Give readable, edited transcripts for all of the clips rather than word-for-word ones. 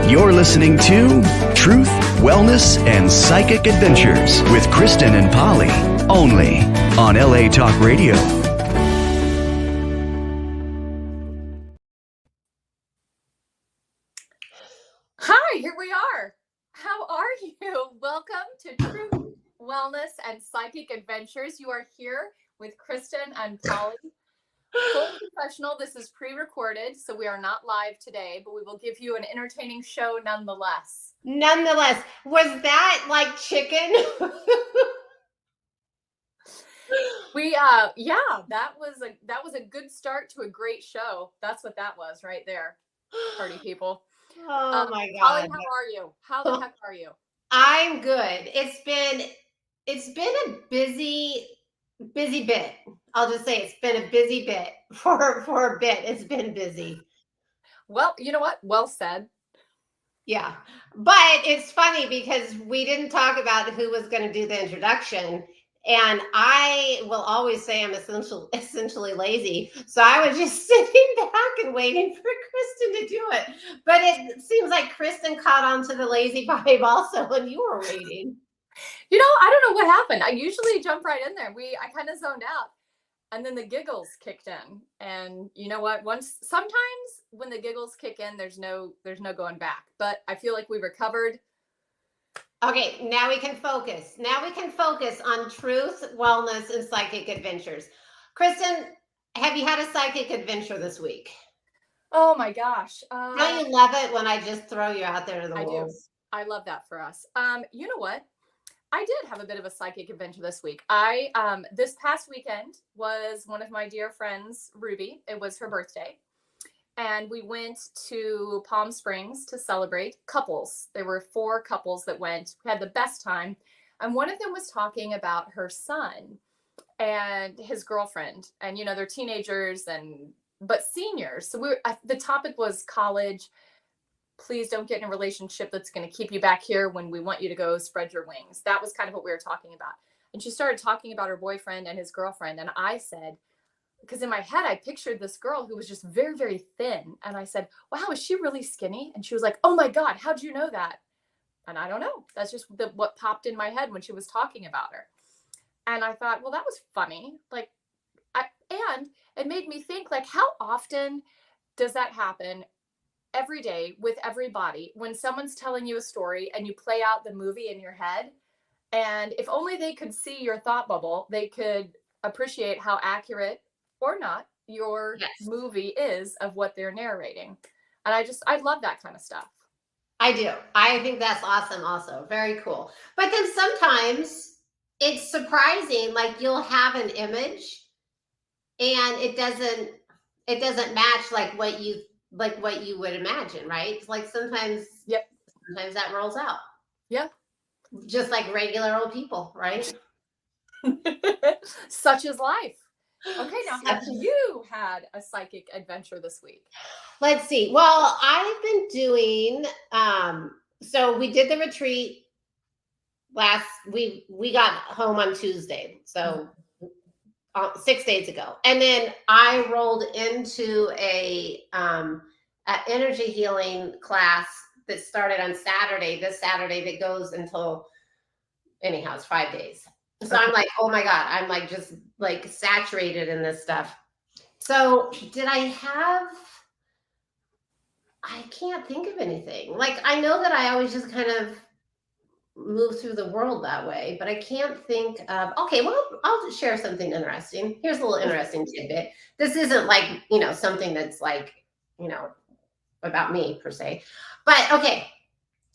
You're listening to Truth, Wellness, and Psychic Adventures with Kristin and Polly, only on LA Talk Radio. Hi, here we are. How are you? Welcome to Truth, Wellness, and Psychic Adventures. You are here with Kristin and Polly. Full professional, this is pre-recorded, so we are not live today, but we will give you an entertaining show nonetheless. Nonetheless, was that like chicken? That was a good start to a great show. That's what that was right there, party people. Oh my God. Polly, how are you? How the heck are you? I'm good. It's been a busy bit. I'll just say it's been a busy bit for a bit. It's been busy. Well, you know what? Well said. Yeah. But it's funny because we didn't talk about who was going to do the introduction. And I will always say I'm essentially lazy. So I was just sitting back and waiting for Kristin to do it. But it seems like Kristin caught on to the lazy vibe also when you were waiting. You know, I don't know what happened. I usually jump right in there. I kind of zoned out. And then the giggles kicked in. And you know what? Sometimes when the giggles kick in, there's no going back. But I feel like we recovered. Okay, now we can focus. Now we can focus on truth, wellness, and psychic adventures. Kristin, have you had a psychic adventure this week? Oh my gosh. Don't you love it when I just throw you out there to the wolves? Do. I love that for us. You know what? I did have a bit of a psychic adventure this week. This past weekend was one of my dear friends, Ruby. It was her birthday. And we went to Palm Springs to celebrate couples. There were 4 couples that went. We had the best time. And one of them was talking about her son and his girlfriend. And, you know, they're teenagers but seniors. So the topic was college. Please don't get in a relationship that's going to keep you back here when we want you to go spread your wings. That was kind of what we were talking about. And she started talking about her boyfriend and his girlfriend. And I said, because in my head, I pictured this girl who was just very, very thin. And I said, wow, is she really skinny? And she was like, oh my God, how'd you know that? And I don't know. That's just what popped in my head when she was talking about her. And I thought, well, that was funny. And it made me think, like, how often does that happen every day with everybody when someone's telling you a story and you play out the movie in your head? And if only they could see your thought bubble, they could appreciate how accurate or not your movie is of what they're narrating. And I love that kind of stuff. I do. I think that's awesome also. Very cool. But then sometimes it's surprising, like you'll have an image and it doesn't match like what you would imagine, right? Like sometimes that rolls out. Yeah. Just like regular old people, right? Such is life. Okay, now have you had a psychic adventure this week? Let's see. Well, I've been doing, so we did the retreat we got home on Tuesday. So 6 days ago. And then I rolled into a energy healing class that started on Saturday, this Saturday, that goes until, anyhow, it's 5 days. So I'm like, oh my God, I'm like just like saturated in this stuff. So I can't think of anything. Like, I know that I always just kind of move through the world that way, but I can't think of, okay, well, I'll share something interesting. Here's a little interesting tidbit. This isn't like, you know, something that's like, you know, about me per se, but okay.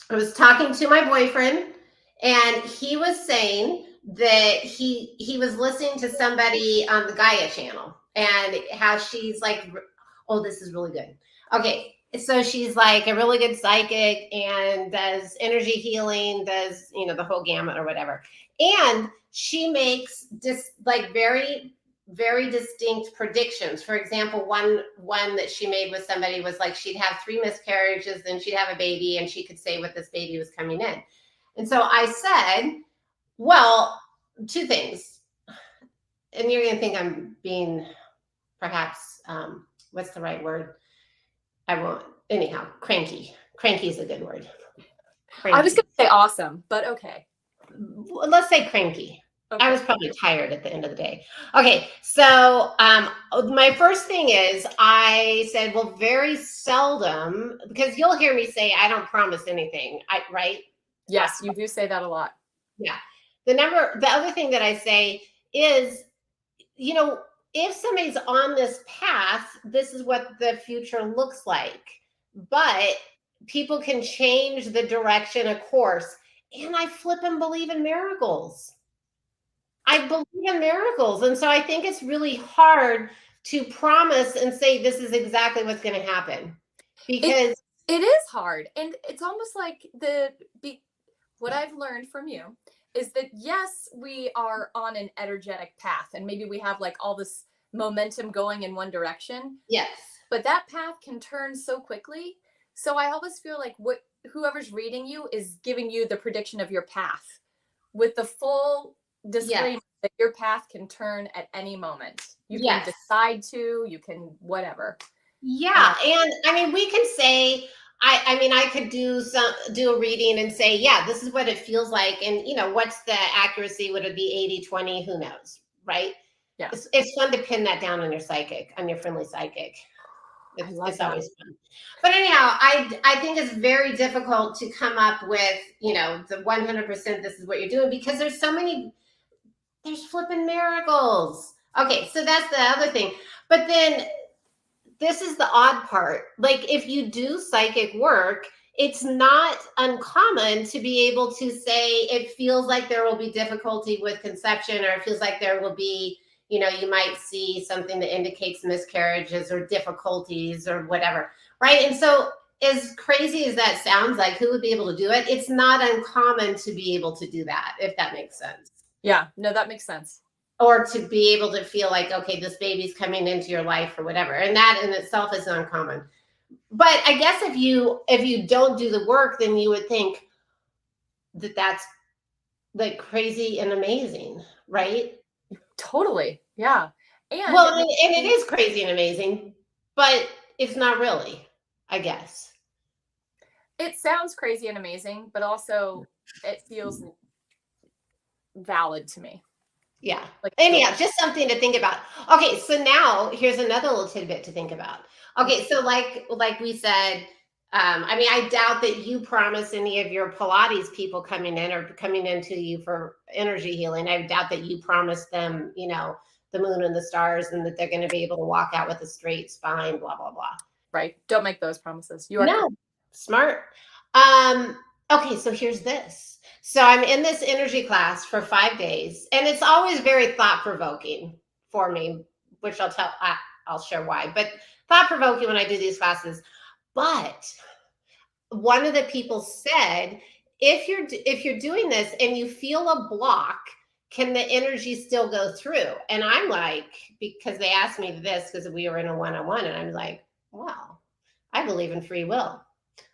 I was talking to my boyfriend and he was saying that he was listening to somebody on the Gaia channel and how she's like, oh, this is really good. Okay. So she's like a really good psychic and does energy healing, does, you know, the whole gamut or whatever. And she makes like very, very distinct predictions. For example, one that she made with somebody was like, she'd have 3 miscarriages, then she'd have a baby and she could say what this baby was coming in. And so I said, well, 2 things. And you're going to think I'm being perhaps, what's the right word? I won't, anyhow, cranky. Cranky is a good word. I was Cranky. going to say awesome, but okay. Let's say cranky. Okay. I was probably tired at the end of the day. Okay, so my first thing is I said, well, very seldom, because you'll hear me say I don't promise anything, right? Yes, you do say that a lot. Yeah. The other thing that I say is, you know, if somebody's on this path, this is what the future looks like. But people can change the direction, of course. And I flip and believe in miracles. I believe in miracles. And so I think it's really hard to promise and say this is exactly what's going to happen. Because it is hard. And it's almost like what I've learned from you is that, yes, we are on an energetic path and maybe we have like all this momentum going in one direction. yes. But that path can turn so quickly. So I always feel like whoever's reading you is giving you the prediction of your path with the full disclaimer that your path can turn at any moment. You can decide to, you can whatever. Yeah. And I mean, we can say, I mean, I could do a reading and say, yeah, this is what it feels like. And, you know, what's the accuracy? Would it be 80-20? Who knows? Right. Yeah. It's fun to pin that down on your psychic, on your friendly psychic. It's always fun. But anyhow, I think it's very difficult to come up with, you know, the 100% this is what you're doing, because there's flipping miracles. Okay. So that's the other thing. But then this is the odd part. Like, if you do psychic work, it's not uncommon to be able to say it feels like there will be difficulty with conception, or it feels like there will be, you know, you might see something that indicates miscarriages or difficulties or whatever, right? And so, as crazy as that sounds, like, who would be able to do it? It's not uncommon to be able to do that, if that makes sense. Yeah, no, that makes sense. Or to be able to feel like, okay, this baby's coming into your life or whatever. And that in itself is uncommon. But I guess if you don't do the work, then you would think that that's like crazy and amazing, right? Totally. Yeah. And well, and it is crazy and amazing, but it's not really, I guess. It sounds crazy and amazing, but also it feels valid to me. Yeah. Anyhow, just something to think about. Okay, so now here's another little tidbit to think about. Okay, so like we said, I mean, I doubt that you promise any of your Pilates people coming in or coming into you for energy healing. I doubt that you promise them, you know, the moon and the stars, and that they're going to be able to walk out with a straight spine, blah, blah, blah. Right. Don't make those promises. You are no smart. Okay, so here's this. So I'm in this energy class for 5 days, and it's always very thought-provoking for me, which I'll share why, but thought-provoking when I do these classes. But one of the people said, if you're doing this and you feel a block, can the energy still go through? And I'm like, because they asked me this because we were in a one-on-one, and I'm like, well, I believe in free will.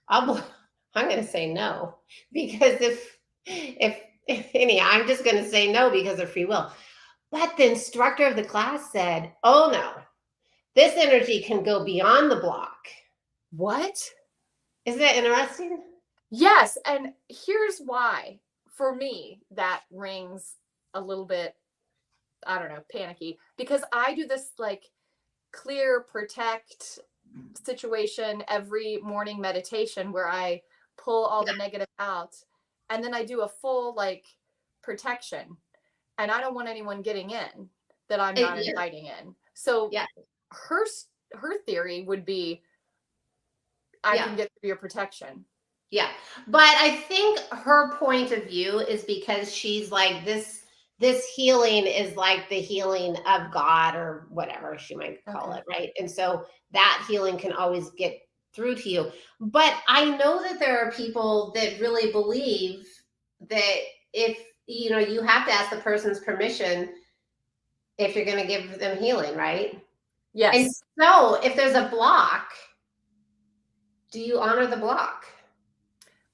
I'm going to say no, because if anyhow, I'm just going to say no because of free will. But the instructor of the class said, oh no, this energy can go beyond the block. What? Isn't that interesting? Yes. And here's why, for me, that rings a little bit, I don't know, panicky, because I do this like clear, protect situation every morning meditation where I pull all the negative out, and then I do a full like protection, and I don't want anyone getting in that I'm not inviting in. So her theory would be I can get through your protection. Yeah. But I think her point of view is because she's like, this healing is like the healing of God, or whatever she might call it, right? And so that healing can always get through to you. But I know that there are people that really believe that if, you know, you have to ask the person's permission if you're going to give them healing, right? Yes. And so if there's a block, do you honor the block?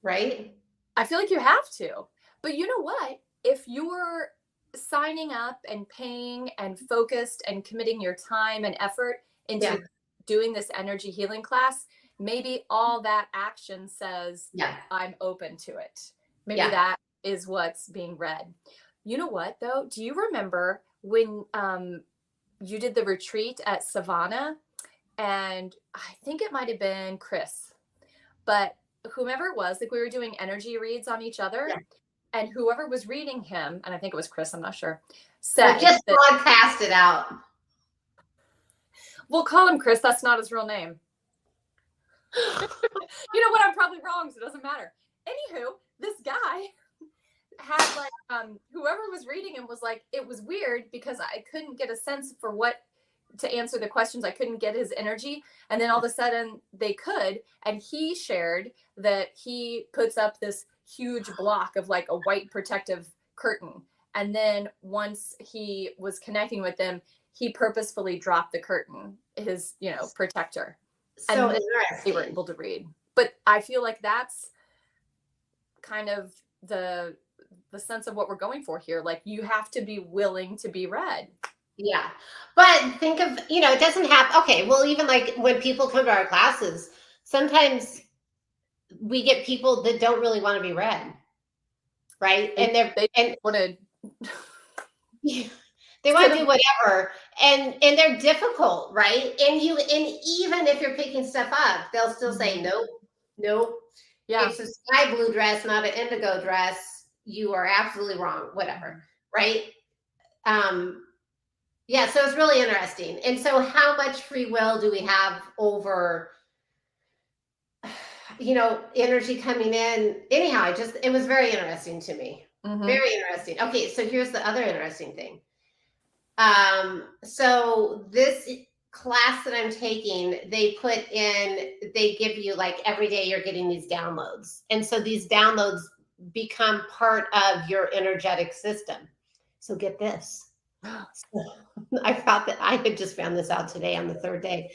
Right? I feel like you have to. But you know what? If you're signing up and paying and focused and committing your time and effort into doing this energy healing class, maybe all that action says, Yeah. I'm open to it. Maybe Yeah. that is what's being read. You know what, though? Do you remember when you did the retreat at Savannah? And I think it might have been Chris, but whomever it was, like we were doing energy reads on each other. Yeah. And whoever was reading him, and I think it was Chris, I'm not sure, Or said just that, broadcast it out. we'll call him Chris. That's not his real name. You know what? I'm probably wrong, so it doesn't matter. Anywho, this guy had like whoever was reading him was like, it was weird because I couldn't get a sense for what to answer the questions. I couldn't get his energy, and then all of a sudden they could, and he shared that he puts up this huge block of like a white protective curtain, and then once he was connecting with them, he purposefully dropped the curtain, his protector, So and they were interesting. able to read. But I feel like that's kind of the sense of what we're going for here. Like, you have to be willing to be read. Yeah. But think of, it doesn't have, okay, well, even like when people come to our classes, sometimes we get people that don't really want to be read. Right. And they want to they want to do whatever. And they're difficult, right? And even if you're picking stuff up, they'll still say, nope. Yeah. It's a sky blue dress, not an indigo dress. You are absolutely wrong. Whatever. Right. Yeah, so it's really interesting. And so how much free will do we have over, energy coming in? Anyhow, it was very interesting to me. Very interesting. Okay, so here's the other interesting thing. So this class that I'm taking, they give you like every day you're getting these downloads. And so these downloads become part of your energetic system. So get this. I thought that I had just found this out today on the third day.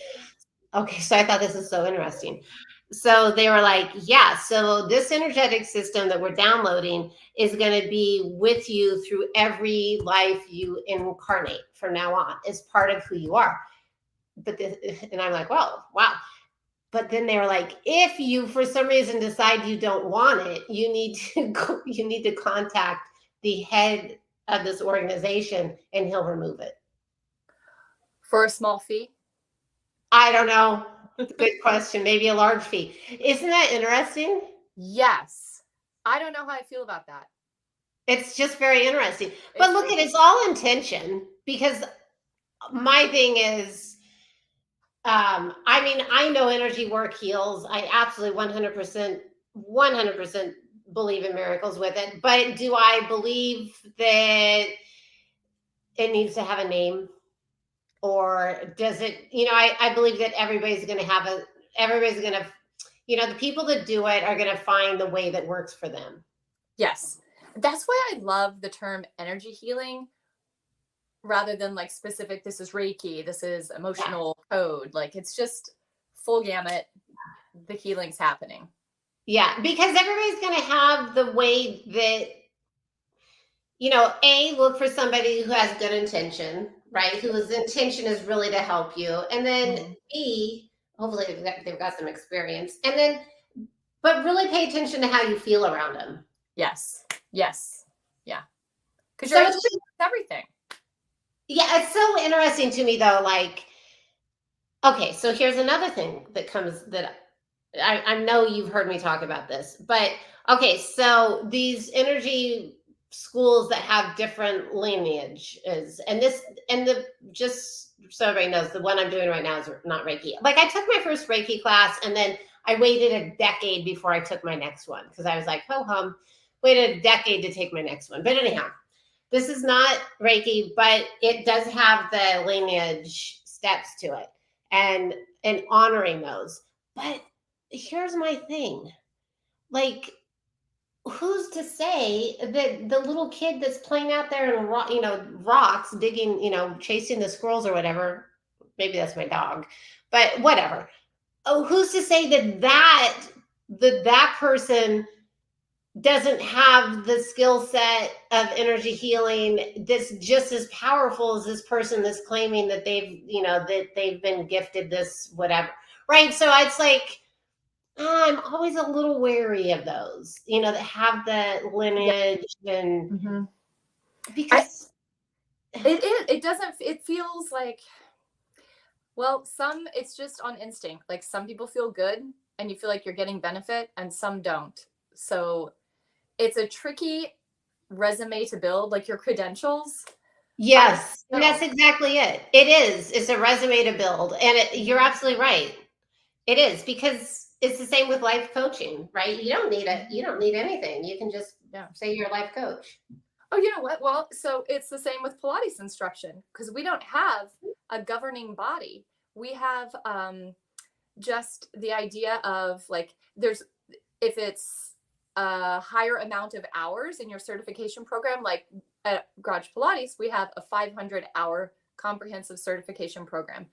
Okay, so I thought this is so interesting. So they were like, yeah, so this energetic system that we're downloading is going to be with you through every life you incarnate from now on. It's part of who you are. And I'm like, well, wow. But then they were like, if you for some reason decide you don't want it, you need to contact the head of this organization and he'll remove it. For a small fee? I don't know. Good question. Maybe a large fee. Isn't that interesting? Yes. I don't know how I feel about that. It's just very interesting. But look, it's all intention, because my thing is, I know energy work heals. I absolutely 100% believe in miracles with it. But do I believe that it needs to have a name? Or does it, I believe that everybody's going to, the people that do it are going to find the way that works for them. Yes. That's why I love the term energy healing rather than like specific, this is Reiki, this is emotional code. Like, it's just full gamut. The healing's happening. Yeah. Because everybody's going to have the way that, look for somebody who has good intention, right? Whose intention is really to help you. And then B, hopefully they've got some experience. And then, but really pay attention to how you feel around them. Yes. Yes. Yeah. Because you're everything. Yeah. It's so interesting to me though. Like, okay, so here's another thing that comes that I know you've heard me talk about this, but okay. So these energy schools that have different lineages, just so everybody knows, the one I'm doing right now is not Reiki. Like, I took my first Reiki class and then I waited a decade before I took my next one, because I was like, ho hum, waited a decade to take my next one. But anyhow, this is not Reiki, but it does have the lineage steps to it and honoring those. But here's my thing. Like, who's to say that the little kid that's playing out there in rocks, digging, chasing the squirrels or whatever, maybe that's my dog, but whatever. Oh, who's to say that person doesn't have the skill set of energy healing that's just as powerful as this person that's claiming that they've been gifted this, whatever. Right. So it's like, I'm always a little wary of those, that have the Yeah. lineage and Mhm. because It doesn't, it feels like, well, some it's just on instinct. Like some people feel good and you feel like you're getting benefit and some don't. So it's a tricky resume to build, like your credentials. I don't yes, and that's know. exactly it. It is. It's a resume to build, and you're Mhm. absolutely right. It is because it's the same with life coaching, right? You don't need it. You don't need anything. You can just Yeah. say you're a life coach. Oh, you know what? Well, so it's the same with Pilates instruction because we don't have a governing body. We have just the idea of like, there's, if it's a higher amount of hours in your certification program, like at Garage Pilates, we have a 500-hour comprehensive certification program.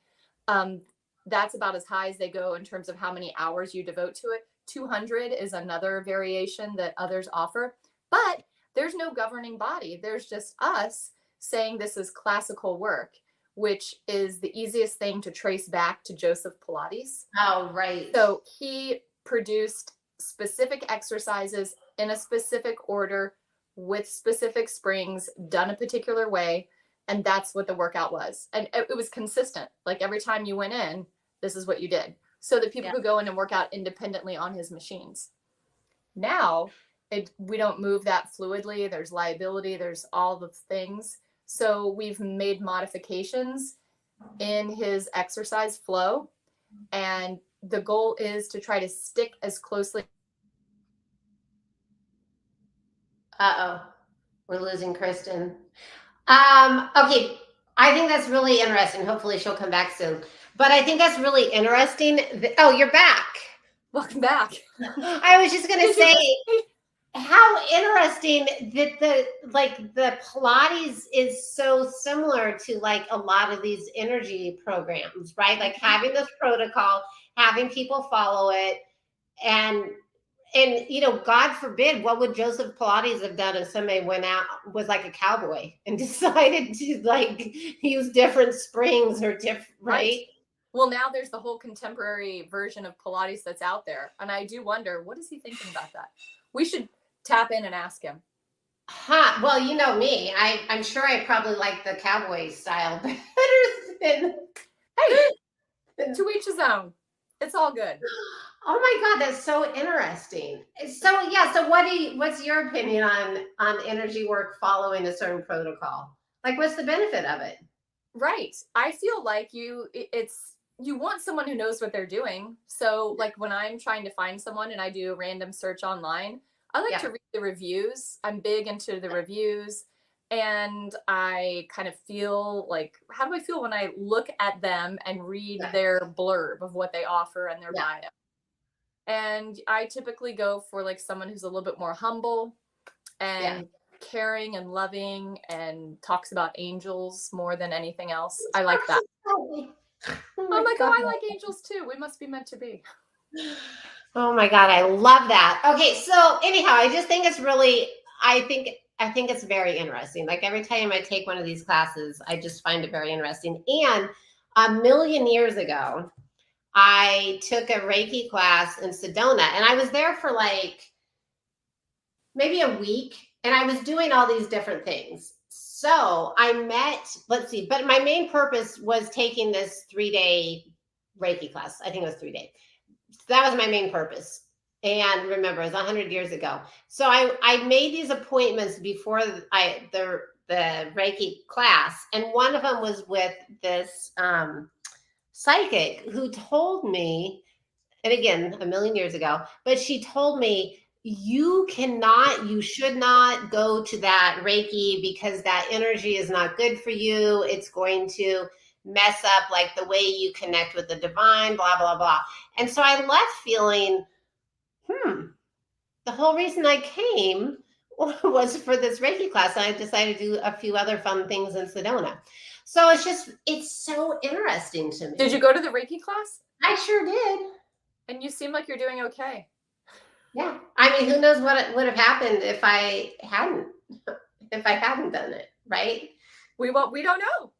Um, that's about as high as they go in terms of how many hours you devote to it. 200 is another variation that others offer, but there's no governing body. There's just us saying this is classical work, which is the easiest thing to trace back to Joseph Pilates. Oh, right. So he produced specific exercises in a specific order with specific springs done a particular way. And that's what the workout was. And it was consistent. Like every time you went in, this is what you did. So that people Yeah. could go in and work out independently on his machines. Now, we don't move that fluidly. There's liability, there's all the things. So we've made modifications in his exercise flow. And the goal is to try to stick as closely. Uh-oh. We're losing Kristen. Okay. I think that's really interesting. Hopefully she'll come back soon. But I think that's really interesting. Oh, you're back. Welcome back. I was just gonna say how interesting that the Pilates is so similar to like a lot of these energy programs, right? Like having this protocol, having people follow it, and God forbid, what would Joseph Pilates have done if somebody went out was like a cowboy and decided to like use different springs or different, right? Well, now there's the whole contemporary version of Pilates that's out there. And I do wonder, what is he thinking about that? We should tap in and ask him. Huh. Well, you know me. I'm sure I probably like the cowboy style better than. Hey, to each his own. It's all good. Oh my God, that's so interesting. So yeah, so what's your opinion on energy work following a certain protocol? Like what's the benefit of it? Right. I feel like you want someone who knows what they're doing. So like when I'm trying to find someone and I do a random search online, I like Yeah. to read the reviews. I'm big into the reviews. And I kind of feel like, how do I feel when I look at them and read their blurb of what they offer and their bio? And I typically go for like someone who's a little bit more humble and caring and loving and talks about angels more than anything else. I like that. Oh I'm like, oh, I like angels too. We must be meant to be. Oh my God, I love that. Okay, so anyhow, I just think it's really, I think it's very interesting. Like every time I take one of these classes, I just find it very interesting. And a million years ago, I took a Reiki class in Sedona, and I was there for like maybe a week, and I was doing all these different things. So I met, let's see, but my main purpose was taking this 3-day Reiki class. I think it was 3 days. So that was my main purpose. And remember, it was 100 years ago. So I made these appointments before the Reiki class, and one of them was with this psychic who told me, and again, a million years ago, but she told me, you should not go to that Reiki because that energy is not good for you. It's going to mess up like the way you connect with the divine, blah, blah, blah. And so I left feeling, the whole reason I came was for this Reiki class. And I decided to do a few other fun things in Sedona. So it's so interesting to me. Did you go to the Reiki class? I sure did. And you seem like you're doing okay. Yeah. I mean, who knows what would have happened if I hadn't done it, right? We don't know.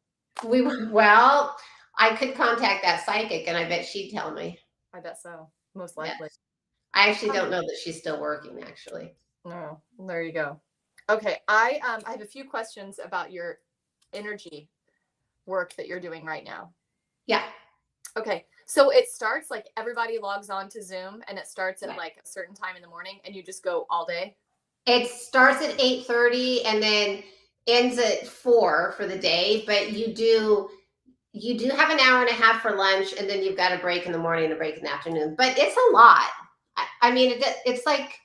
Well, I could contact that psychic and I bet she'd tell me. I bet so. Most likely. I actually don't know that she's still working, actually. Oh, there you go. Okay, I have a few questions about your energy work that you're doing right now. Yeah. Okay, so it starts like everybody logs on to Zoom, and it starts at Yeah. like a certain time in the morning, and you just go all day. It starts at 8:30 and then ends at 4 for the day, but you do have an hour and a half for lunch, and then you've got a break in the morning and a break in the afternoon. But it's a lot. I mean, it's like,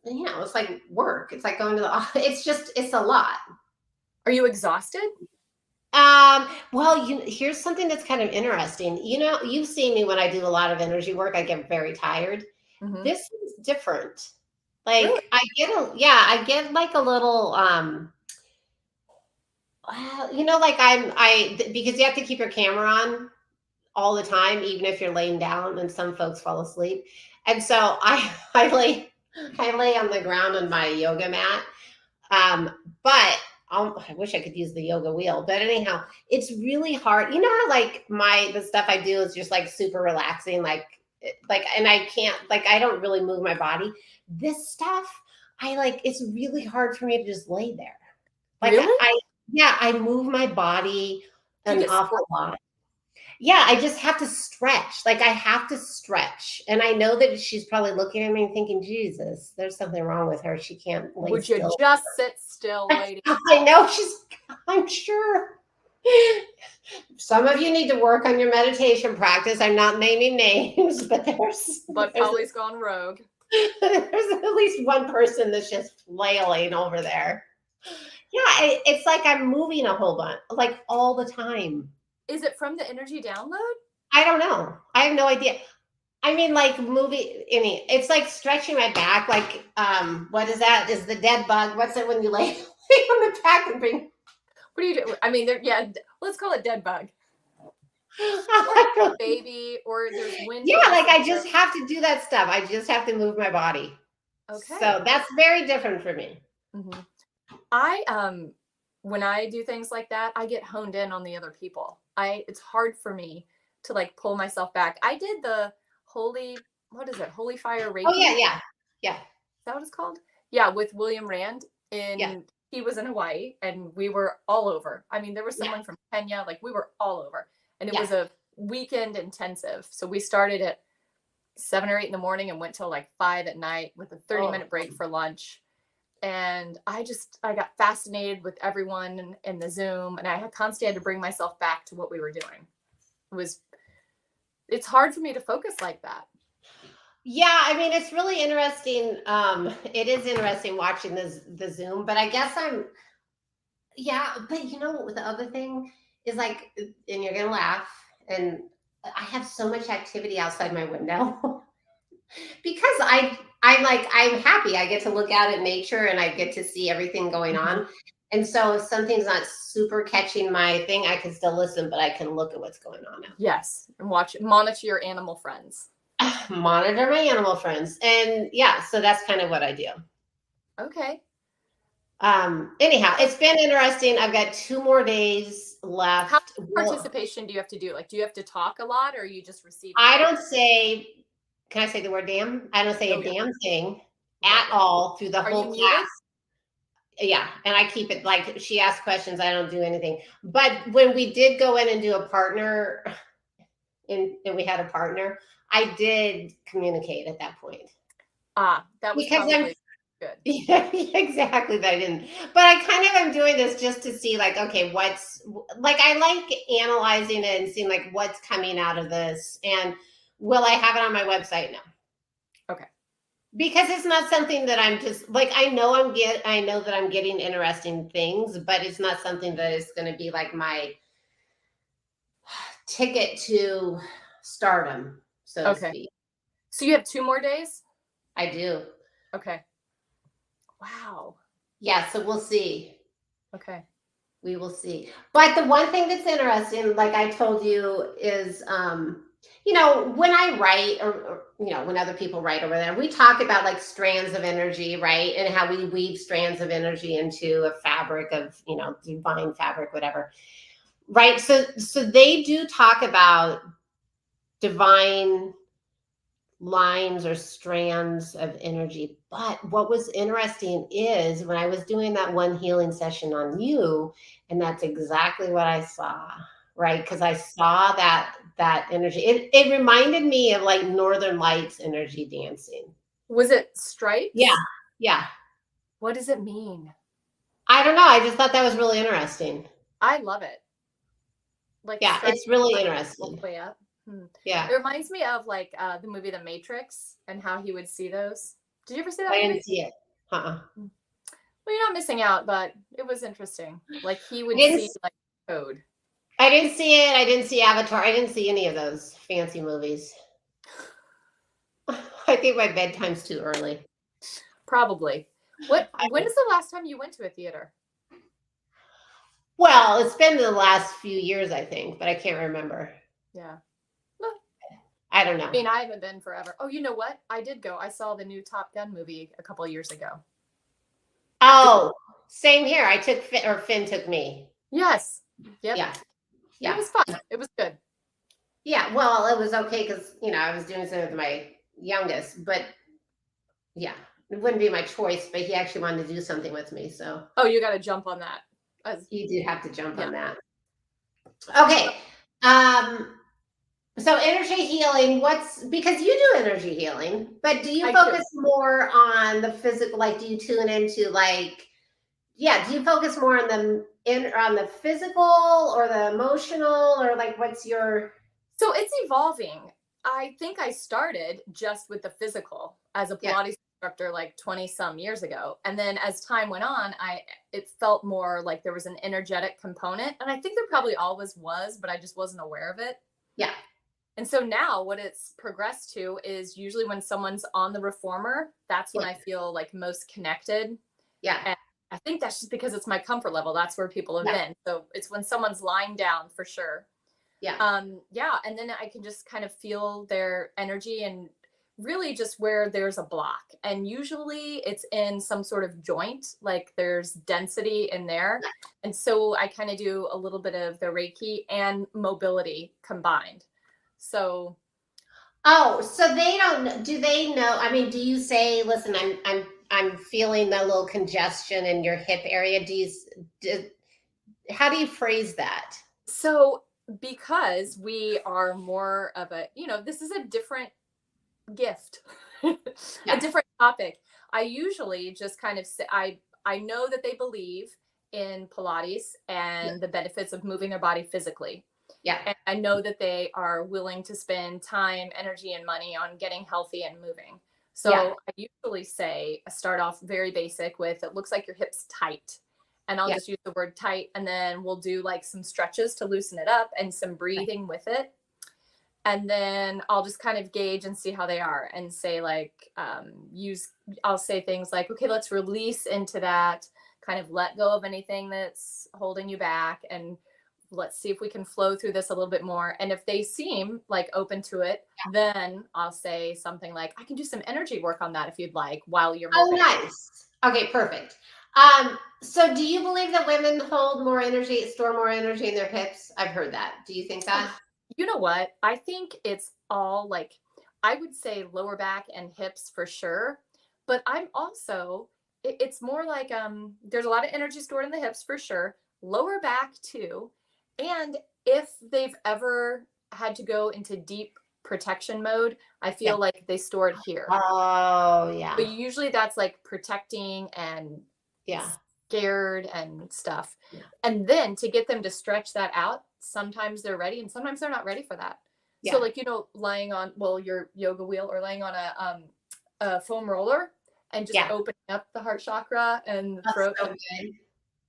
it's like work. It's like going to the it's a lot. Are you exhausted? Well, here's something that's kind of interesting. You've seen me when I do a lot of energy work, I get very tired. Mm-hmm. This is different. Really? Like I get like a little well, like because you have to keep your camera on all the time, even if you're laying down, and some folks fall asleep. And so I lay on the ground on my yoga mat. But I wish I could use the yoga wheel. But anyhow, it's really hard. You know how like the stuff I do is just like super relaxing, and I can't, like, I don't really move my body. This stuff, it's really hard for me to just lay there. Like Really? I move my body Do you an get awful lot. Yeah, I just have to stretch. Like, I have to stretch. And I know that she's probably looking at me and thinking, Jesus, there's something wrong with her. She can't lay Would still. you just sit still, lady? I know I'm sure. Some of you need to work on your meditation practice. I'm not naming names, but Polly's gone rogue. There's at least one person that's just flailing over there. Yeah, it's like I'm moving a whole bunch, like all the time. Is it from the energy download? I don't know. I have no idea. I mean, like it's like stretching my back. Like, what is that? Is the dead bug? What's it when you lay on the back and bring? What do you do? I mean, let's call it dead bug. Or baby, or there's wind. Yeah, like I just have to do that stuff. I just have to move my body. Okay. So that's very different for me. Mm-hmm. When I do things like that, I get honed in on the other people. It's hard for me to like pull myself back. I did the Holy Fire Reiki? Oh yeah. Is that what it's called? Yeah, with William Rand. He was in Hawaii, and we were all over. I mean, there was someone from Kenya, like we were all over. And it was a weekend intensive. So we started at 7 or 8 in the morning and went till like 5 at night with a 30-minute break for lunch. And I got fascinated with everyone in the Zoom, and I constantly had to bring myself back to what we were doing. It's hard for me to focus like that. Yeah, I mean, it's really interesting. It is interesting watching the Zoom, but I guess but the other thing is like, and you're gonna laugh, and I have so much activity outside my window because I'm happy. I get to look out at nature and I get to see everything going on. And so if something's not super catching my thing, I can still listen, but I can look at what's going on. Yes, and monitor your animal friends. Monitor my animal friends, and so that's kind of what I do. Okay. Anyhow, it's been interesting. I've got 2 more days left. How much participation do you have to do? Like, do you have to talk a lot, or you just receive? I don't say. Can I say the word damn? I don't say a damn thing at all through the whole class. Yeah, and I keep it like, she asks questions, I don't do anything. But when we did go in and do a partner, and we had a partner, I did communicate at that point. That was because probably good. Yeah, exactly. That I didn't. But I kind of am doing this just to see, like, okay, I like analyzing it and seeing like what's coming out of this, and will I have it on my website? No. Okay. Because it's not something that I'm just like, I know that I'm getting interesting things, but it's not something that is going to be like my ticket to stardom, so to speak. So you have 2 more days? I do. Okay. Wow. Yeah, so we'll see. Okay. We will see. But the one thing that's interesting, like I told you, is when I write, or when other people write over there, we talk about like strands of energy, right? And how we weave strands of energy into a fabric of, divine fabric, whatever. Right. So they do talk about divine lines or strands of energy. But what was interesting is when I was doing that one healing session on you, and that's exactly what I saw, right? Because I saw that energy. It reminded me of like Northern Lights energy dancing. Was it stripes? Yeah, yeah. What does it mean? I don't know. I just thought that was really interesting. I love it. Like Yeah, stripes it's really all interesting. the way up. Yeah, It reminds me of like the movie The Matrix and how he would see those. Did you ever see that I movie? didn't see it. Uh-uh. Well, you're not missing out, but it was interesting. Like he I would didn't. see like code. I didn't see it. I didn't see Avatar. I didn't see any of those fancy movies. I think my bedtime's too early. Probably. When is the last time you went to a theater? Well, it's been the last few years, I think, but I can't remember. Yeah. I don't know. I mean, I haven't been forever. Oh, you know what? I did go. I saw the new Top Gun movie a couple of years ago. Oh, same here. I took Finn took me. Yes. Yep. Yeah. It was fun. It was good. Yeah. Well, it was okay because I was doing something with my youngest, but yeah, it wouldn't be my choice. But he actually wanted to do something with me, so. Oh, you got to jump on that. You do have to jump on that. Okay. So energy healing, because you do energy healing, but do you focus more on the physical? Like, do you tune into do you focus more on the physical or the emotional, or like what's your? So it's evolving. I think I started just with the physical as a Pilates instructor like 20 some years ago. And then as time went on, it felt more like there was an energetic component. And I think there probably always was, but I just wasn't aware of it. Yeah. And so now what it's progressed to is usually when someone's on the reformer, that's when I feel like most connected. Yeah. And I think that's just because it's my comfort level. That's where people have been. So it's when someone's lying down for sure. Yeah. And then I can just kind of feel their energy and really just where there's a block. And usually it's in some sort of joint, like there's density in there. And so I kind of do a little bit of the Reiki and mobility combined. So. Oh, so do they know? I mean, do you say, listen, I'm feeling that little congestion in your hip area. How do you phrase that? So because we are more of this is a different gift, a different topic. I usually just kind of say, I know that they believe in Pilates and the benefits of moving their body physically. Yeah. And I know that they are willing to spend time, energy, and money on getting healthy and moving. So I usually start off very basic with, it looks like your hips tight. And I'll just use the word tight. And then we'll do like some stretches to loosen it up and some breathing with it. And then I'll just kind of gauge and see how they are and say I'll say things like, okay, let's release into that, kind of let go of anything that's holding you back. And let's see if we can flow through this a little bit more. And if they seem like open to it, then I'll say something like, I can do some energy work on that if you'd like while you're moving. Oh, nice. Okay, perfect. So do you believe that women hold more energy, store more energy in their hips? I've heard that. Do you think that? You know what? I think it's all like, I would say lower back and hips for sure. But I'm also, it's more like there's a lot of energy stored in the hips for sure. Lower back too. And if they've ever had to go into deep protection mode, I feel like they store it here. Oh, yeah. But usually that's like protecting and scared and stuff. Yeah. And then to get them to stretch that out, sometimes they're ready and sometimes they're not ready for that. Yeah. So like, lying on, your yoga wheel or laying on a foam roller and just opening up the heart chakra and the throat. So good.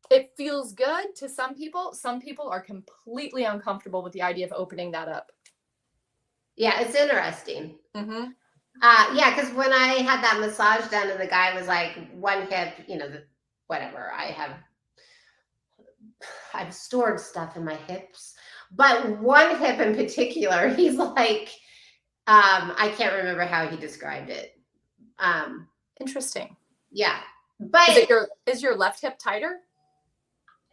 It feels good to some people. Some people are completely uncomfortable with the idea of opening that up. Yeah, it's interesting. Mm-hmm. Because when I had that massage done and the guy was like, one hip, whatever, I've stored stuff in my hips, but one hip in particular, he's like, I can't remember how he described it. Interesting. Yeah. But is your left hip tighter?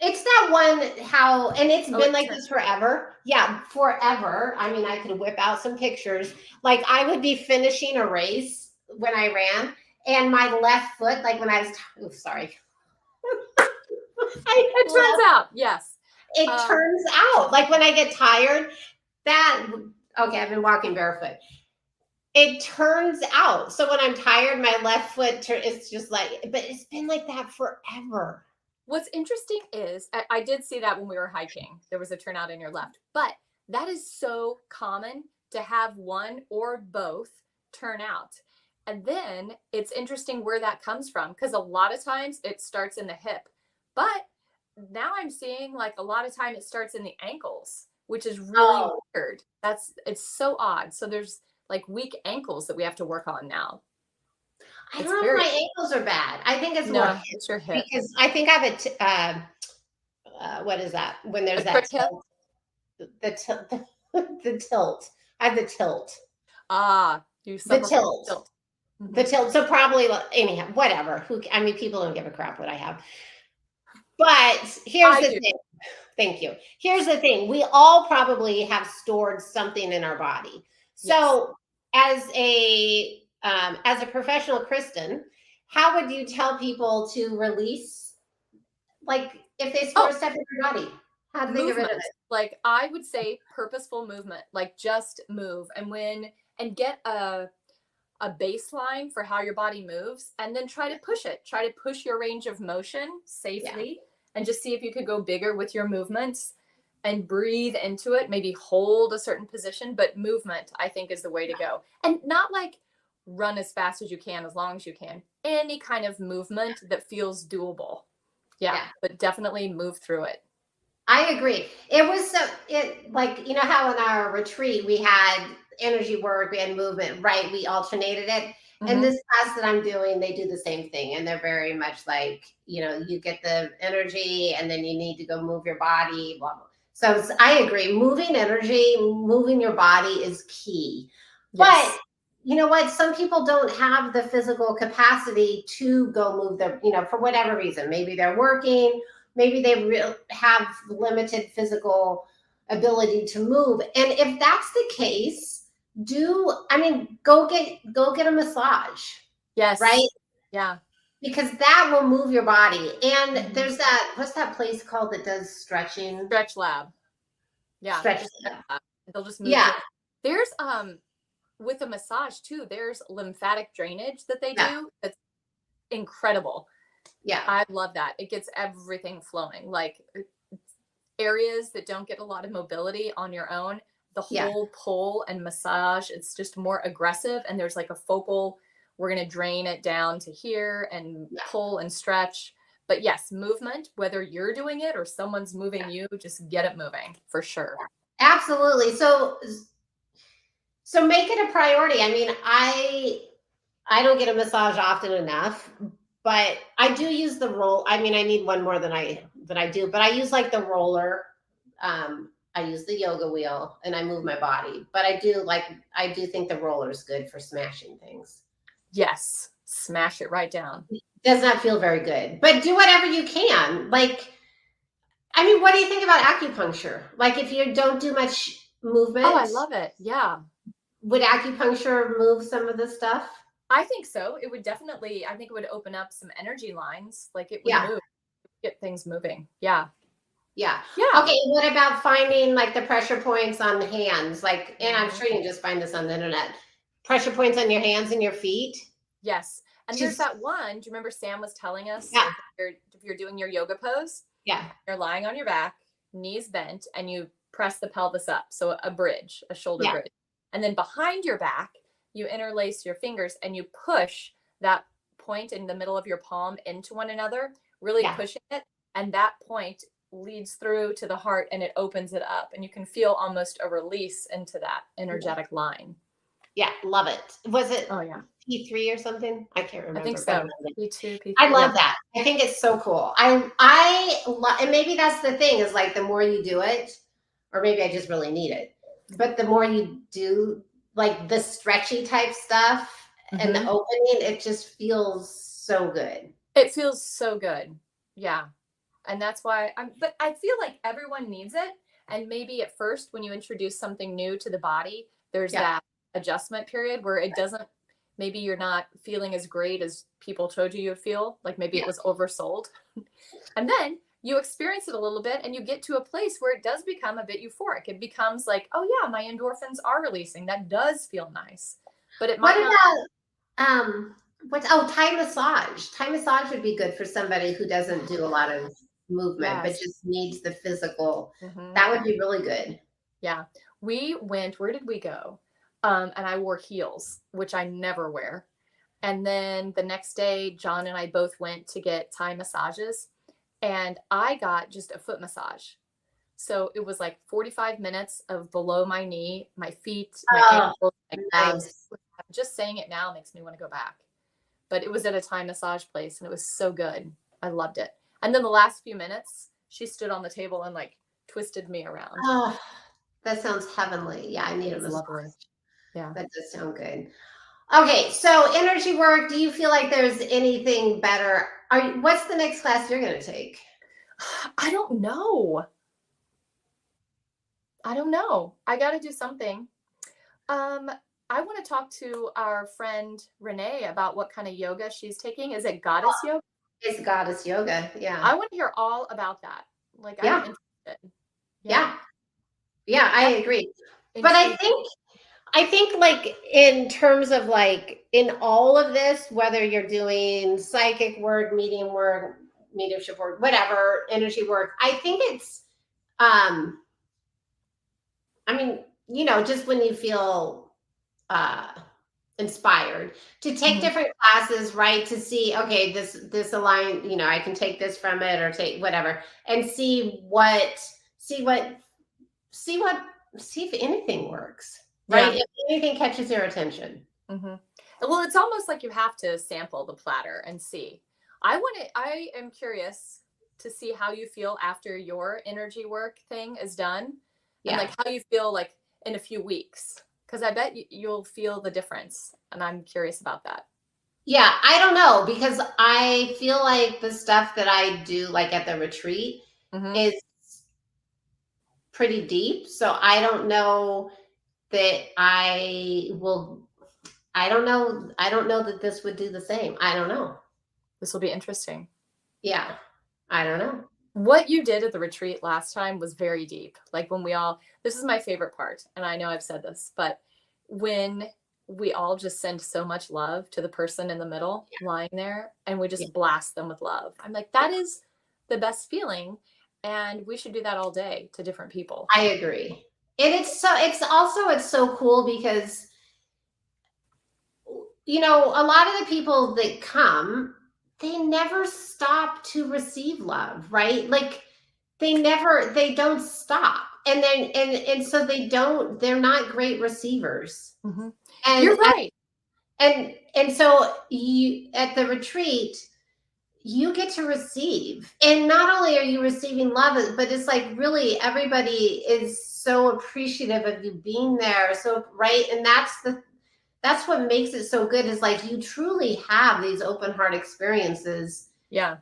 It's that one how, and it's Oh, been it like turns. this forever. Yeah, forever. I mean, I could whip out some pictures. Like I would be finishing a race when I ran, and my left foot, like when I was, oh, sorry, I It turns left, out, yes. it Um, turns out, like when I get tired, that, okay, I've been walking barefoot. It turns out. So when I'm tired, my left foot, it's just like, but it's been like that forever. What's interesting is I did see that when we were hiking. There was a turnout in your left, but that is so common to have one or both turn out. And then it's interesting where that comes from because a lot of times it starts in the hip. But now I'm seeing like a lot of time it starts in the ankles, which is really Oh, weird. It's so odd. So there's like weak ankles that we have to work on now. I It's don't know if very my ankles are bad. I think it's more no, hip it's your hip. because I think I have what is that? When A there's that trick hip. tilt, the tilt, the tilt. I have the tilt, Ah, you the suffer from tilt, tilt. the Mhm. tilt. So probably anyhow, whatever. Who? I mean, people don't give a crap what I have. But here's I the do. thing. Thank you. Here's the thing. We all probably have stored something in our body. Yes. So as a professional Kristen, how would you tell people to release, like if they store Oh, stuff in their body? How do they get rid of movement. it? Like I would say purposeful movement. Like just move and get a baseline for how your body moves and then try to push it. Try to push your range of motion Yeah. safely and just see if you could go bigger with your movements and breathe into it. Maybe hold a certain position, but movement I think is the way to go. And not like run as fast as you can as long as you can. Any kind of movement that feels doable. Yeah, Yeah. but definitely move through it. I agree. It was so it like you know how in our retreat we had energy work, we had movement, right? We alternated it. And Mhm. this class that I'm doing, they do the same thing. And they're very much like, you get the energy and then you need to go move your body, blah, blah. So I agree. Moving energy, moving your body is key. But Yes. you know what? Some people don't have the physical capacity to go move their, for whatever reason. Maybe they're working, maybe they have limited physical ability to move. And if that's the case, go get a massage, right? Yes. Yeah. Because that will move your body. And Mhm. there's that, what's that place called that does stretching? Stretch lab. Yeah, Stretch. just stretch lab. They'll just move Yeah, you. There's with a massage too, there's lymphatic drainage that they yeah, do. That's incredible. yeah, I love that. It gets everything flowing. Like areas that don't get a lot of mobility on your own, the yeah, whole pull and massage, it's just more aggressive and there's like a focal, we're going to drain it down to here and yeah, pull and stretch. But yes, movement, whether you're doing it or someone's moving you, just get it moving for sure. absolutely. So make it a priority. I mean, I don't get a massage often enough, but I do use the roll. I mean, I need one more than I do, but I use like the roller. I use the yoga wheel and I move my body. But I do think the roller is good for smashing things. Yes, smash it right down. Does not feel very good, but do whatever you can. Like, I mean, what do you think about acupuncture? Like, if you don't do much Oh, I movement, love it. Yeah. would acupuncture move some of the stuff? I think so. It would definitely, I think it would open up some energy lines. Like it would Yeah. move, get things moving. Yeah. Yeah. Yeah. Okay. What about finding like the pressure points on the hands? Like, and I'm Mhm. sure you can just find this on the internet. Pressure points on your hands and your feet. Yes. And there's Just that one. Do you remember Sam was telling us yeah, if you're doing your yoga pose, yeah, you're lying on your back, knees bent, and you press the pelvis up. So a bridge, a shoulder yeah, bridge. And then behind your back, you interlace your fingers and you push that point in the middle of your palm into one another, really yeah, pushing it. And that point leads through to the heart and it opens it up. And you can feel almost a release into that energetic line. yeah. Love it. Was it Oh, yeah. P3 or something? I can't I think remember, but I so. love it. P2, I P3. Yeah. love that. I think it's so cool. And maybe that's the thing is like the more you do it, or maybe I just really need it, but the more you do like the stretchy type stuff and the Hmm. opening, it just feels so good. It feels so good. Yeah. And that's why but I feel like everyone needs it. And maybe at first, when you introduce something new to the body, there's that adjustment period where it doesn't, maybe you're not feeling as great as people told you you'd feel. Like maybe it was oversold. And then you experience it a little bit and you get to a place where it does become a bit euphoric. It becomes like, oh yeah, my endorphins are releasing. That does feel nice. But it might Thai massage. Thai massage would be good for somebody who doesn't do a lot of movement, but just needs the physical. That would be really good. Yeah. We went, where did we go? And I wore heels, which I never wear. And then the next day, John and I both went to get Thai massages, and I got just a foot massage. So it was like 45 minutes of below my knee, my feet, my ankles, my legs. Just saying it now makes me want to go back. But it was at a Thai massage place, and it was so good. I loved it. And then the last few minutes, she stood on the table and like twisted me around. Oh, that sounds heavenly. Yeah, I need a massage. Lovely. Yeah. That does sound good. Okay, so energy work, do you feel like there's anything better? What's the next class you're going to take? I don't know. I got to do something. I want to talk to our friend Renee about what kind of yoga she's taking. Is it goddess yoga? It's goddess yoga. Yeah. I want to hear all about that. Like, I'm interested. Yeah, I agree. But I think like in terms of like in all of this, whether you're doing psychic work, mediumship work, whatever, energy work, I think it's, I mean, just when you feel inspired to take different classes, right? To see, okay, this align, I can take this from it or take whatever and see if anything works, right? If anything catches your attention. Well, it's almost like you have to sample the platter and see. I am curious to see how you feel after your energy work thing is done. And like how you feel like in a few weeks. Because I bet you'll feel the difference. And I'm curious about that. Yeah, I don't know, because I feel like the stuff that I do like at the retreat is pretty deep. So I don't know that I don't know that this would do the same. I don't know. This will be interesting. Yeah, I don't know. What you did at the retreat last time was very deep. Like when this is my favorite part, and I know I've said this, but when we all just send so much love to the person in the middle lying there, and we just blast them with love. I'm like, that is the best feeling. And we should do that all day to different people. I agree. And it's so cool because, a lot of the people that come, they never stop to receive love, right? Like they don't stop. And then, and so they're not great receivers. And you're right. And so you, at the retreat, you get to receive. And not only are you receiving love, but it's like really everybody is so appreciative of you being there. So, right. And that's what makes it so good, is like you truly have these open heart experiences. Yeah.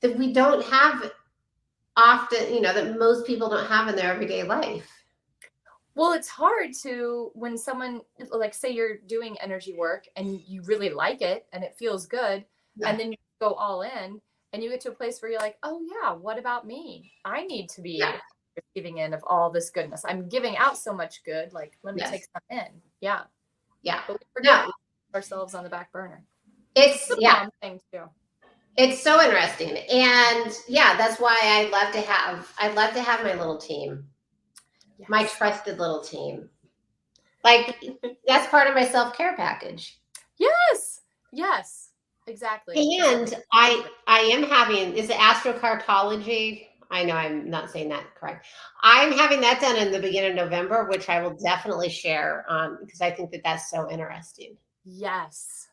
That we don't have often, that most people don't have in their everyday life. Well, it's hard to, when someone, like say you're doing energy work and you really like it and it feels good, and then you go all in and you get to a place where you're like, oh yeah, what about me? I need to be receiving in of all this goodness. I'm giving out so much good. Like, let me take some in. Yeah. Yeah. But we forget ourselves on the back burner. It's thing too. It's so interesting. And that's why I love to have my little team. Yes. My trusted little team. Like that's part of my self-care package. Yes, exactly. And I am having, is it astrocartology? I know I'm not saying that correct. I'm having that done in the beginning of November, which I will definitely share because I think that that's so interesting. Yes.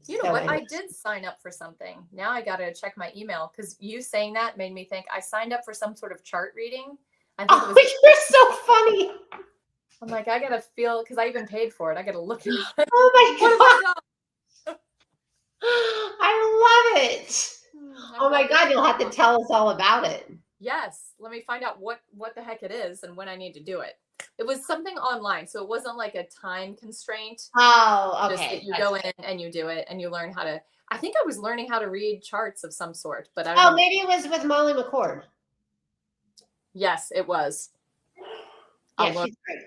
You know what? I did sign up for something. Now I got to check my email, because you saying that made me think I signed up for some sort of chart reading. I think you're so funny. I'm like, I got to feel, because I even paid for it. I got to look at it. Oh my God. I love it. Oh my God, you'll have to tell us all about it. Yes, let me find out what the heck it is and when I need to do it. It was something online, so it wasn't like a time constraint. Oh, Just okay. that you go in and you do it and you learn how to. I think I was learning how to read charts of some sort, but I don't know. Maybe it was with Molly McCord. Yes, it was. Yeah, she's great.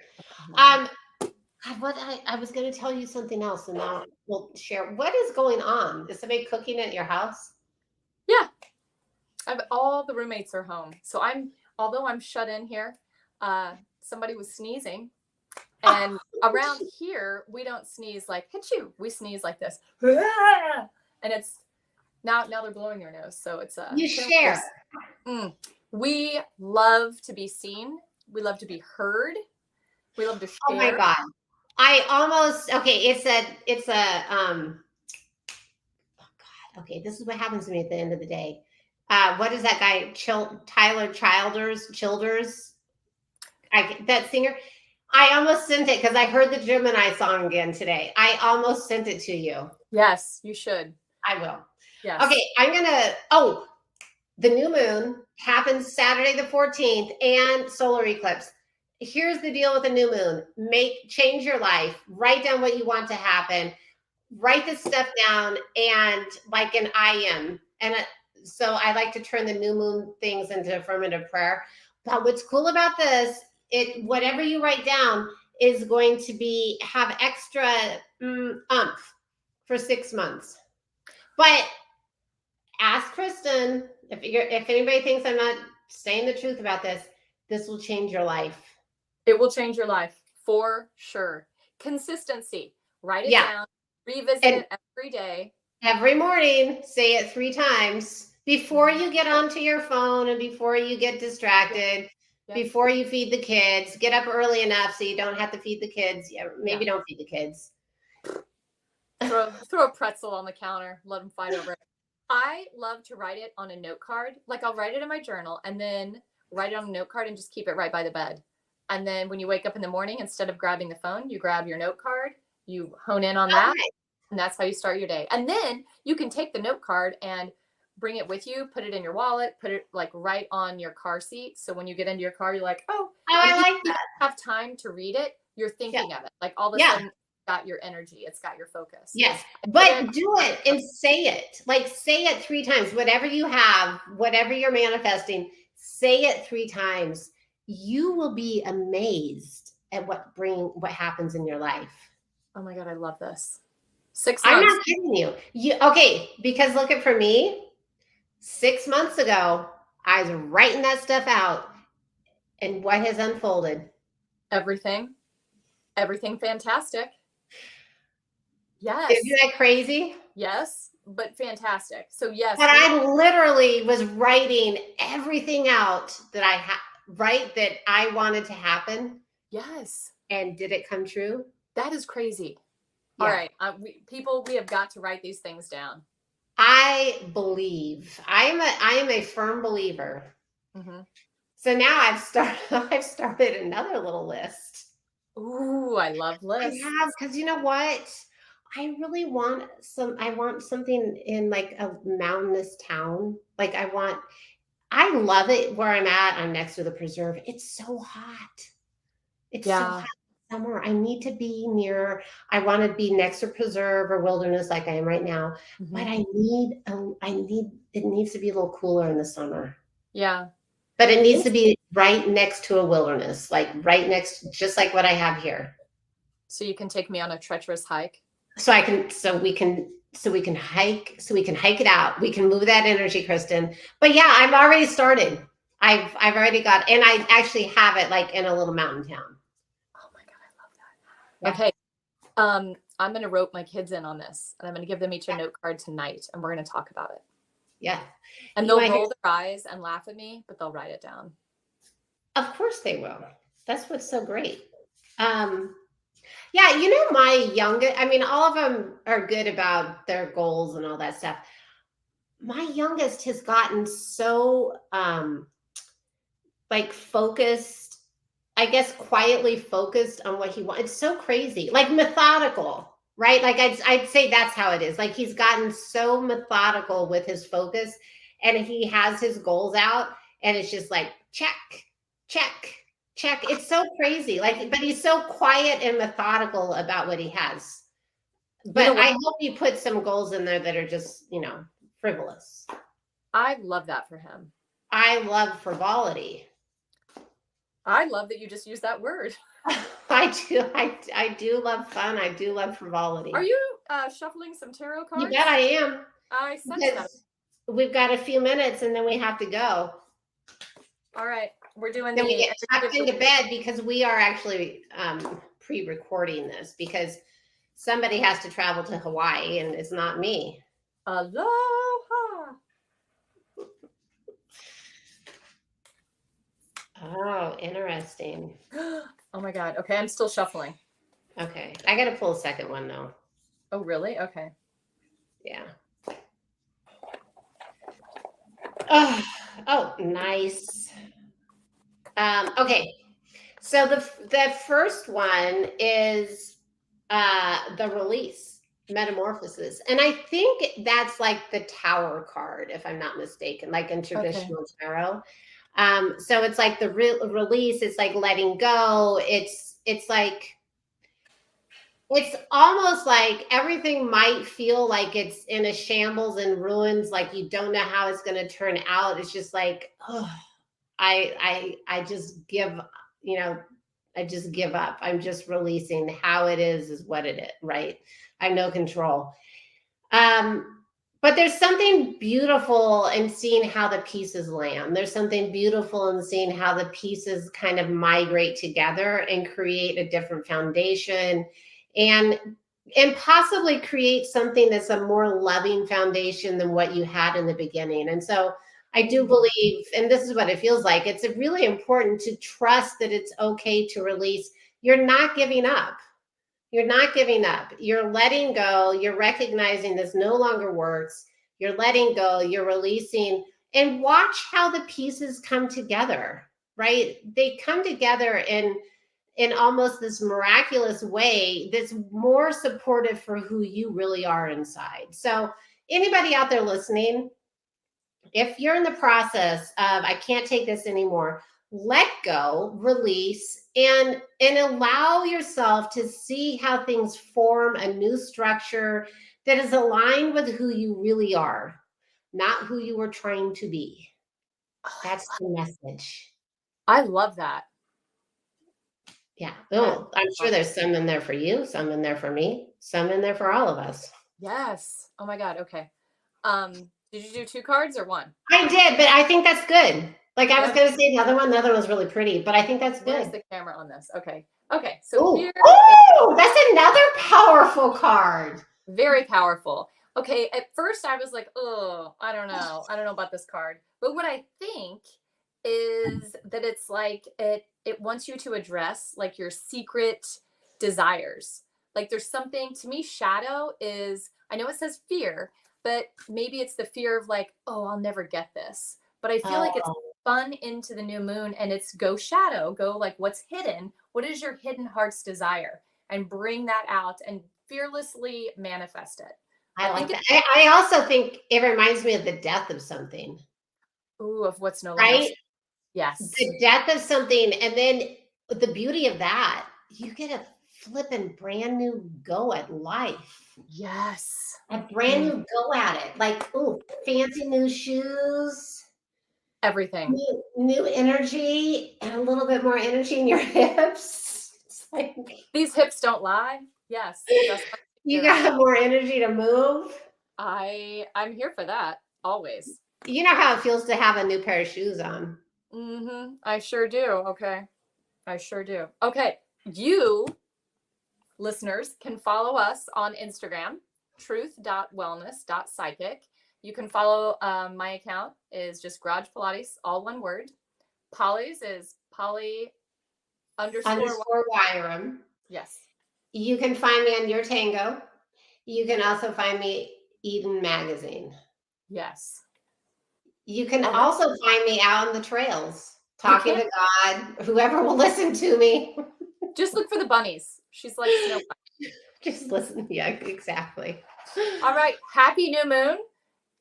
God, what I was going to tell you something else, and now we'll share. What is going on? Is somebody cooking at your house? Yeah, all the roommates are home, so although I'm shut in here, somebody was sneezing, and around here we don't sneeze like "Achoo," we sneeze like this, and it's now they're blowing your nose, so it's you share. We love to be seen. We love to be heard. We love to share. Oh my God. It's a oh God. Okay, this is what happens to me at the end of the day. What is that guy? Tyler Childers. That singer. I almost sent it because I heard the Gemini song again today. I almost sent it to you. Yes, you should. I will. Yes. Okay, the new moon happens Saturday the 14th and solar eclipse. Here's the deal with the new moon. Change your life. Write down what you want to happen. Write this stuff down and like an I am. And so I like to turn the new moon things into affirmative prayer. But what's cool about this, whatever you write down is going to have extra umph for 6 months. But ask Kristen, if anybody thinks I'm not saying the truth about this will change your life. It will change your life for sure. Consistency. Write it down. Revisit it every day. Every morning, say it 3 times before you get onto your phone and before you get distracted, before you feed the kids. Get up early enough so you don't have to feed the kids. Maybe don't feed the kids. Throw a pretzel on the counter. Let them fight over it. I love to write it on a note card. Like I'll write it in my journal and then write it on a note card and just keep it right by the bed. And then when you wake up in the morning, instead of grabbing the phone, you grab your note card, you hone in on that, and that's how you start your day. And then you can take the note card and bring it with you, put it in your wallet, put it like right on your car seat. So when you get into your car, you're like, I like that. Have time to read it. You're thinking of it. Like all of a sudden, it's got your energy. It's got your focus. Yes. But do it and say it. Like say it 3 times. Whatever you have, whatever you're manifesting, say it 3 times. You will be amazed at what happens in your life. Oh my God, I love this. 6 months. I'm not kidding you. Okay, because look at for me, 6 months ago, I was writing that stuff out. And what has unfolded? Everything fantastic. Yes. Isn't that crazy? Yes, but fantastic. So yes. But I literally was writing everything out that that I wanted to happen. Yes. And did it come true? That is crazy. Yeah. All right. We have got to write these things down. I believe. I am a firm believer. Mm-hmm. So now I've started another little list. Ooh, I love lists. I have, because you know what? I really want something in like a mountainous town. Like I love it where I'm at. I'm next to the preserve. It's so hot. It's so hot in summer. I need to be I want to be next to preserve or wilderness like I am right now. Mm-hmm. But it needs to be a little cooler in the summer. Yeah. But it needs to be right next to a wilderness, like right next, just like what I have here. So you can take me on a treacherous hike. So we can hike it out. We can move that energy, Kristen. But yeah, I've already started. I've already got, and I actually have it like in a little mountain town. Oh my God, I love that. Yeah. Okay. I'm going to rope my kids in on this, and I'm going to give them each a note card tonight, and we're going to talk about it. Yeah. And they'll roll their eyes and laugh at me, but they'll write it down. Of course they will. That's what's so great. Yeah, my youngest, all of them are good about their goals and all that stuff. My youngest has gotten so focused, I guess quietly focused on what he wants. It's so crazy, like methodical, right? Like I'd say that's how it is. Like he's gotten so methodical with his focus and he has his goals out, and it's just like check, check, check. It's so crazy. Like, but he's so quiet and methodical about what he has. But I hope you put some goals in there that are just, frivolous. I love that for him. I love frivolity. I love that you just used that word. I do. I do love fun. I do love frivolity. Are you shuffling some tarot cards? You bet I am. I sense that. We've got a few minutes and then we have to go. All right. We're doing then we get tucked into bed because we are actually pre-recording this because somebody has to travel to Hawaii and it's not me. Aloha. Oh, interesting. Oh my God. Okay, I'm still shuffling. Okay. I got to pull a second one though. Oh, really? Okay. Yeah. Oh, nice. Okay. So the first one is the release, metamorphosis. And I think that's like the Tower card, if I'm not mistaken, like in traditional tarot. So it's like the release, it's like letting go. It's like, it's almost like everything might feel like it's in a shambles and ruins, like you don't know how it's going to turn out. It's just like, oh, I just give, I just give up. I'm just releasing. How it is what it is, right? I have no control. But there's something beautiful in seeing how the pieces land. There's something beautiful in seeing how the pieces kind of migrate together and create a different foundation and possibly create something that's a more loving foundation than what you had in the beginning. And so I do believe, and this is what it feels like, it's really important to trust that it's okay to release. You're not giving up. You're not giving up. You're letting go. You're recognizing this no longer works. You're letting go. You're releasing. And watch how the pieces come together, right? They come together in almost this miraculous way that's more supportive for who you really are inside. So anybody out there listening, if you're in the process of, I can't take this anymore, let go, release, and allow yourself to see how things form a new structure that is aligned with who you really are, not who you were trying to be. That's the message. I love that. Yeah. Oh, I'm sure there's some in there for you, some in there for me, some in there for all of us. Yes. Oh my God. Okay. Did you do 2 cards or 1? I did, but I think that's good. Like I was going to say the other one was really pretty, but I think that's good. Where's the camera on this? Okay. Okay. So here. Oh, that's another powerful card. Very powerful. Okay. At first I was like, oh, I don't know. I don't know about this card. But what I think is that it's like it wants you to address like your secret desires. Like there's something, to me, shadow is, I know it says fear, but maybe it's the fear of like, oh, I'll never get this. But I feel like it's fun into the new moon and it's go shadow, go like what's hidden. What is your hidden heart's desire? And bring that out and fearlessly manifest it. I like that. I also think it reminds me of the death of something. Ooh, of what's no longer. Right? Yes. The death of something. And then the beauty of that, you get a flipping brand new go at life. Yes. A brand new go at it. Like, ooh, fancy new shoes. Everything. New energy and a little bit more energy in your hips. It's like, these hips don't lie. Yes. You got more energy to move. I'm here for that. Always. You know how it feels to have a new pair of shoes on. Mm-hmm. I sure do. Okay. I sure do. Okay. You listeners can follow us on Instagram, truth.wellness.psychic. You can follow my account is just Garage Pilates, all one word. Polly's is Polly _ Wirum. Yes. You can find me on Your Tango. You can also find me Eden Magazine. Yes. You can also find me out on the trails, talking to God, whoever will listen to me. Just look for the bunnies. She's like Snow White. Just listen. Yeah, exactly. All right. Happy new moon.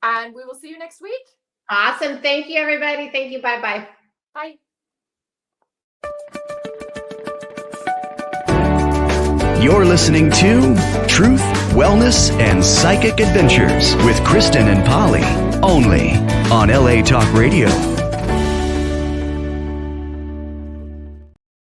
And we will see you next week. Awesome. Thank you, everybody. Thank you. Bye-bye. Bye. You're listening to Truth, Wellness, and Psychic Adventures with Kristen and Polly, only on LA Talk Radio.